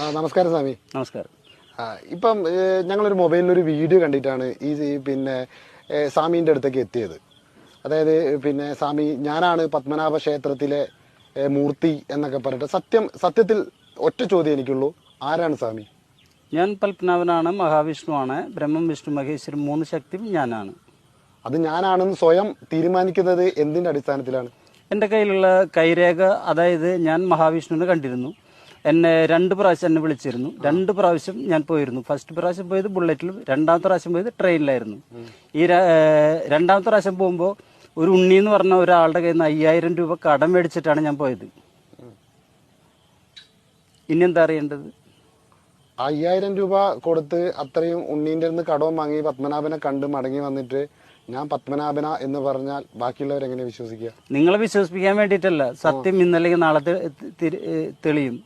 നമസ്കാരം സ്വാമി. നമസ്കാരം. ഇപ്പം ഞങ്ങളൊരു മൊബൈലിലൊരു വീഡിയോ കണ്ടിട്ടാണ് പിന്നെ സ്വാമീൻ്റെ അടുത്തേക്ക് എത്തിയത്. അതായത് പിന്നെ സ്വാമി ഞാനാണ് പത്മനാഭ ക്ഷേത്രത്തിലെ മൂർത്തി എന്നൊക്കെ പറഞ്ഞിട്ട് സത്യത്തിൽ ഒറ്റ ചോദ്യം എനിക്കുള്ളൂ, ആരാണ് സ്വാമി? ഞാൻ പത്മനാഭനാണ്, മഹാവിഷ്ണുവാണ്, ബ്രഹ്മം വിഷ്ണു മഹേശ്വരൻ 3 ശക്തിയും ഞാനാണ്. അത് ഞാനാണെന്ന് സ്വയം തീരുമാനിക്കുന്നത് എന്തിൻ്റെ അടിസ്ഥാനത്തിലാണ്? എൻ്റെ കയ്യിലുള്ള കൈരേഖ, അതായത് ഞാൻ മഹാവിഷ്ണുവിനെ കണ്ടിരുന്നു. എന്നെ 2 പ്രാവശ്യം എന്നെ വിളിച്ചിരുന്നു. 2 പ്രാവശ്യം ഞാൻ പോയിരുന്നു. ഫസ്റ്റ് പ്രാവശ്യം പോയത് ബുള്ളറ്റിലും, 2ാമത്തെ പ്രാവശ്യം പോയത് ട്രെയിനിലായിരുന്നു. ഈ 2ാമത്തെ പ്രാവശ്യം പോകുമ്പോൾ ഒരു ഉണ്ണി എന്ന് പറഞ്ഞ ഒരാളുടെ കയ്യിൽ നിന്ന് 5000 രൂപ കടം മേടിച്ചിട്ടാണ് ഞാൻ പോയത്. ഇനി എന്താ അറിയേണ്ടത്? 5000 രൂപ കൊടുത്ത് അത്രയും ഉണ്ണീൻ്റെ നിന്ന് കടവും വാങ്ങി പത്മനാഭനെ കണ്ട് മടങ്ങി വന്നിട്ട് ഞാൻ പത്മനാഭന എന്ന് പറഞ്ഞാൽ ബാക്കിയുള്ളവരെങ്ങനെ വിശ്വസിക്കുക? നിങ്ങളെ വിശ്വസിപ്പിക്കാൻ വേണ്ടിയിട്ടല്ല, സത്യം ഇന്നല്ലെങ്കിൽ നാളെ തെളിയും.